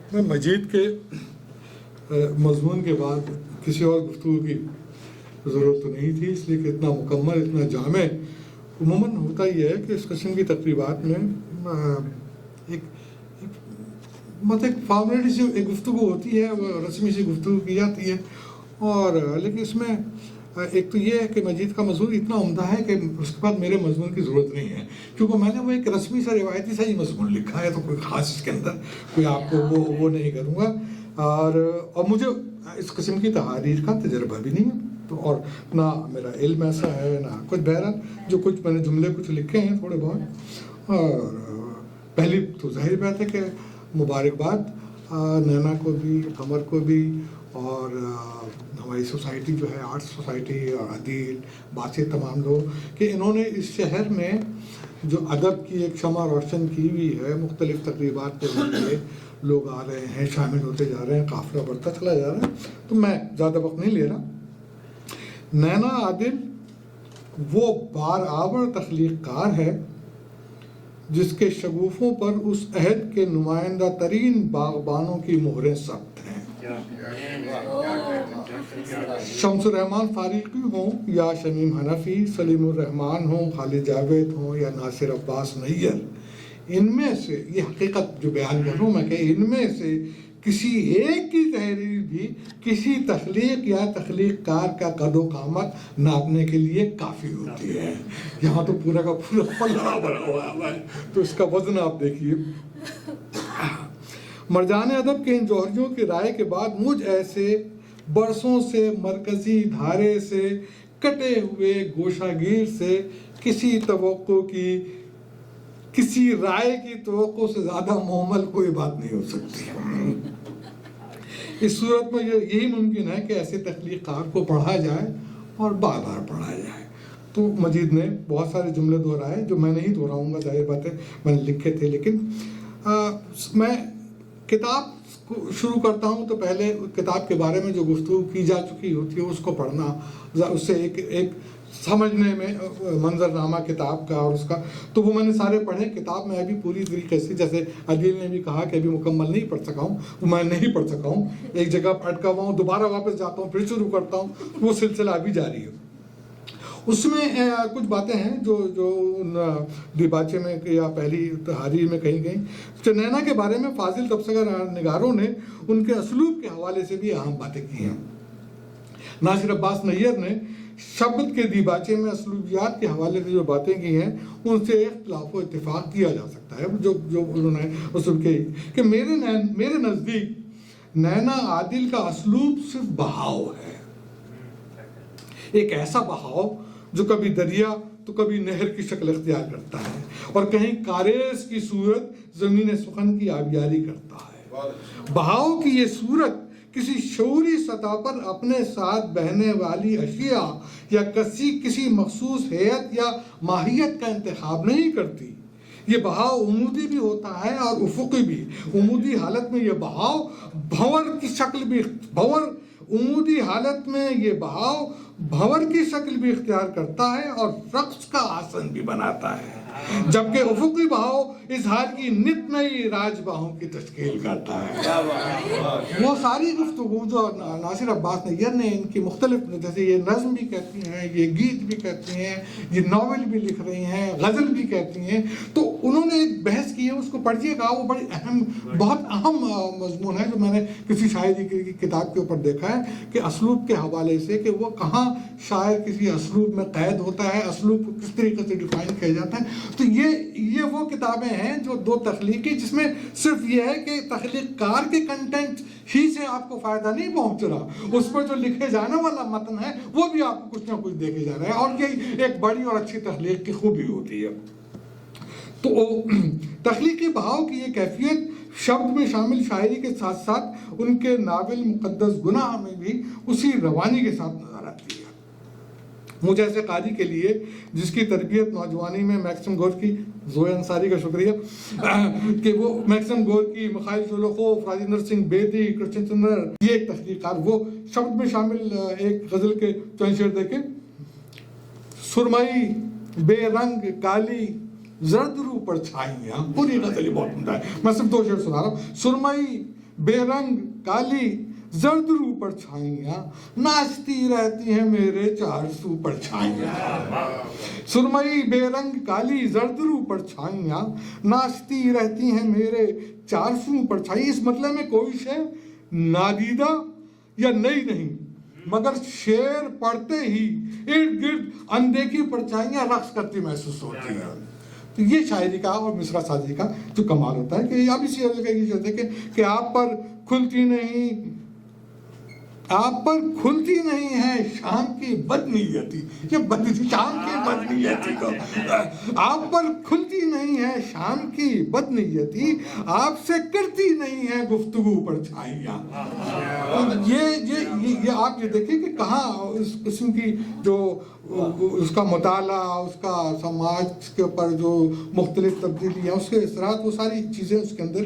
मैं मजीद के मजमून के बाद किसी और गुफ्तगू की ज़रूरत तो नहीं थी, इसलिए कि इतना मुकम्मल, इतना जामे उमूमन होता ही है कि इस किस्म की तकरीबात में एक मतलब एक फॉर्मेलिटी से एक गुफ्तगू होती है, वो रस्मी सी गुफ्तगू की जाती है। और लेकिन इसमें एक तो ये है कि मजीद का मजमून इतना उम्दा है कि उसके बाद मेरे मजमून की ज़रूरत नहीं है, क्योंकि मैंने वो एक रस्मी सा रिवायती सा ही मजमून लिखा है, तो कोई ख़ास इसके अंदर कोई आपको वो नहीं करूँगा। और मुझे इस किस्म की तहारीर का तजर्बा भी नहीं है, तो और ना मेरा इल्म ऐसा है ना कुछ। बहरहाल जो कुछ मैंने जुमले कुछ लिखे हैं थोड़े बहुत, और पहली तो जाहिर बात है कि मुबारकबाद नैना को भी, कमर को भी, और हमारी सोसाइटी जो है आर्ट्स सोसाइटी और अदील बाकी तमाम लोग, कि इन्होंने इस शहर में जो अदब की एक शमा रोशन की हुई है, मुख्तलिफ तकरीबात के लिए लोग आ रहे हैं, शामिल होते जा रहे हैं, काफ़िला बढ़ता चला जा रहा है। तो मैं ज़्यादा वक्त नहीं ले रहा। नैना आदिल वो बार आवर तख्लीक कार है जिसके शगुफों पर उस अहद के नुमाइंदा तरीन बागबानों की मोहरें सख्त हैं। शम्सुर रहमान फारूकी हों या शमीम हनफी, सलीमुर रहमान हों, खालिद जावेद हों या नासिर अब्बास नैयर, इनमें से ये हकीकत जो बयान कर रहा हूँ मैं कि इनमें से किसी एक की तहरीर भी किसी तख्लीक या तख्लीक कार का कदो कामत नापने के लिए काफ़ी होती है। यहाँ तो पूरा का पूरा पल्ला बना हुआ है, तो इसका वजन आप देखिए। मरजान अदब के इन जौहरियों की राय के बाद मुझ ऐसे बरसों से मरकजी धारे से कटे हुए गोशागीर से किसी तवक्को की, किसी राय की तवक्को से ज़्यादा मोहम्मल कोई बात नहीं हो सकती। इस सूरत में यही मुमकिन है कि ऐसे तख्लीक़ार को पढ़ा जाए और बार बार पढ़ा जाए। तो मजीद ने बहुत सारे जुमले दोहराए जो मैं नहीं दोहराऊंगा, जाहिर बात है मैंने लिखे थे, लेकिन मैं किताब को शुरू करता हूँ तो पहले किताब के बारे में जो गुफ्तगू की जा चुकी होती है उसको पढ़ना, उससे एक समझने में मंजरनामा किताब का और उसका, तो वो मैंने सारे पढ़े। किताब में अभी पूरी तरीके से, जैसे अदील ने भी कहा कि अभी मुकम्मल नहीं पढ़ सका हूँ, वो मैं नहीं पढ़ सका हूँ, एक जगह अटका हुआ हूँ, दोबारा वापस जाता हूँ, फिर शुरू करता हूँ, वो सिलसिला अभी जारी है। उसमें कुछ बातें हैं जो दिबाचे में या पहली तहरीर में कहीं गई। नैना के बारे में फाजिल तबसरा निगारों ने उनके असलूब के हवाले से भी अहम बातें की हैं। नासिर अब्बास नैयर ने शब्द के दिबाचे में असलूबियात के हवाले से जो बातें की हैं उनसे इख्तिलाफ व इत्तिफाक किया जा सकता है। जो उन्होंने असलूब के कि मेरे नज़दीक नैना आदिल का असलूब सिर्फ बहाव है, एक ऐसा बहाव जो कभी दरिया तो कभी नहर की शक्ल इख्तियार करता है और कहीं कारेस की सूरत ज़मीन सुखन की आबियारी करता है। बहाव की ये सूरत किसी शऊरी सतह पर अपने साथ बहने वाली अशिया या किसी मखसूस हैत या माहियत का इंतखाब नहीं करती। ये बहाव उमूदी भी होता है और उफुकी भी। उमूदी हालत में ये बहाव भंवर की शक्ल भी, उमूदी हालत में ये बहाव भंवर की शक्ल भी इख्तियार करता है और रक्स का आसन भी बनाता है, जबकि उफुकी बहाव इजहार की नित नई राजबाहों की तश्कील करता है। वो सारी गुफ्तगू जो नासिर अब्बास नैयर ने इनकी मुख्तलिफ, जैसे ये नज़्म भी कहती हैं, ये गीत भी कहती हैं, ये नावल भी लिख रही हैं, गज़ल भी कहती हैं, तो उन्होंने एक बहस की है, उसको पढ़िएगा। वो बड़ी बहुत अहम मजमून है जो मैंने किसी शायरी की किताब के ऊपर देखा है कि असलूब के हवाले से कि वो कहाँ शायर किसी असलूब में कैद होता है, असलूब को किस तरीके से डिफाइन किया जाता है। तो ये वो किताबें हैं जो दो तख्लीकी, जिसमें सिर्फ ये है कि तख्लीककार के कंटेंट ही से आपको फ़ायदा नहीं पहुंच रहा, उस पर जो लिखे जाने वाला मतन है वो भी आपको कुछ ना कुछ देखे जा रहा है, और ये एक बड़ी और अच्छी तख्लीक की खूबी होती है। तो तख्लीकी बहाव की ये कैफियत शब्द में शामिल शायरी के साथ साथ उनके नावल मुक़द्दस गुनाह में भी उसी रवानी के साथ नजर आती है। मुझे ऐसे कारी के लिए जिसकी तरबियत नौजवानी में मैक्सिम गोर्की, ज़ोए अंसारी का शुक्रिया कि वो Maxim Gorky, Mikhail Sholokhov, Rajendra Singh Bedi, Krishan Chander, ये एक तहकीकार, वो शब्द में शामिल एक गज़ल के चंद शेर देखे। सुरमई बेरंग काली जर्द रू पर छाइयाँ, पूरी गज़ल बहुत उम्दा है, मैं सिर्फ दो शेर सुना रहा हूँ। सुरमई بے رنگ کالی زرد رو پرچھائیاں ناچتی رہتی ہیں میرے چار سو پرچھائیاں. سرمئی بے رنگ کالی زرد رو پرچھائیاں ناچتی رہتی ہیں میرے چار سو پرچھائیاں. اس مطلب میں کوئی شے نادیدہ یا نئی نہیں، مگر شعر پڑھتے ہی ارد گرد اندیکھی پرچھائیاں رقص کرتی محسوس ہوتی ہیں. تو یہ شاعری کا اور مصرع سازی کا جو کمال ہوتا ہے کہ اب اسی وجہ یہ چاہتے ہیں کہ آپ پر کھلتی نہیں ہے شام کی بدنیتی. یہ شام کی بدنیتی کو آپ پر کھلتی نہیں ہے شام کی بدنیتی، آپ سے کرتی نہیں ہے گفتگو پرچھائیاں. یہ آپ یہ دیکھیں کہ کہاں اس قسم کی جو اس کا مطالعہ، اس کا سماج کے اوپر جو مختلف تبدیلیاں، اس کے اثرات، وہ ساری چیزیں اس کے اندر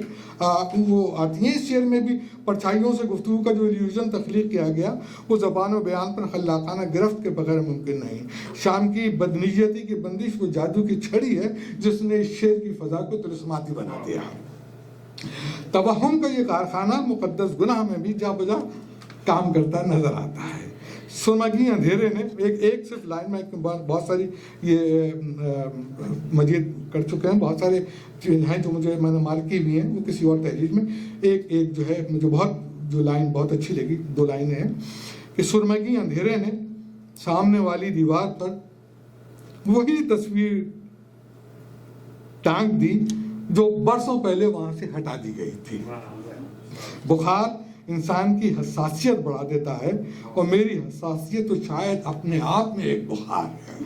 وہ آتی ہیں. اس شعر میں بھی پرچھائیوں سے گفتگو کا جو ایلیوژن تخلیق کیا گیا وہ زبان و بیان پر خلاقانہ گرفت کے بغیر ممکن نہیں. شام کی بدنیتی کی بندش وہ جادو کی چھڑی ہے جس نے اس شعر کی فضا کو طلسماتی بنا دیا. توہم کا یہ کارخانہ مقدس گناہ میں بھی جا بجا کام کرتا نظر آتا ہے. سرمگی اندھیرے نے ایک صرف لائن میں بہت ساری یہ مزید کر چکے ہیں، بہت سارے ہیں جو میں نے مارک کی بھی ہیں وہ کسی اور تحریر میں. ایک جو ہے مجھے جو لائن بہت اچھی لگی، 2 لائنیں ہیں کہ سرمگی اندھیرے نے سامنے والی دیوار پر وہی تصویر ٹانگ دی جو برسوں پہلے وہاں سے ہٹا دی گئی تھی. بخار انسان کی حساسیت بڑھا دیتا ہے اور میری حساسیت تو شاید اپنے آپ میں ایک بخار ہے.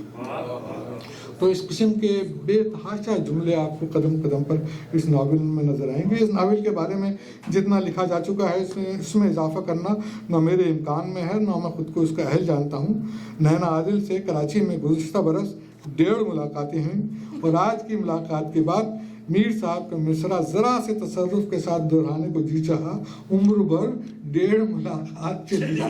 تو اس قسم کے بے تحاشا جملے آپ کو قدم قدم پر اس ناول میں نظر آئیں گے. اس ناول کے بارے میں جتنا لکھا جا چکا ہے اس میں اضافہ کرنا نہ میرے امکان میں ہے، نہ میں خود کو اس کا اہل جانتا ہوں. نینا عادل سے کراچی میں گزشتہ برس 1.5 ملاقاتیں ہیں اور آج کی ملاقات کے بعد میر صاحب کا مصرع ذرا سے تصرف کے ساتھ دہرانے کو جی چاہا، عمر بھر 1.5 ملاقات چلی.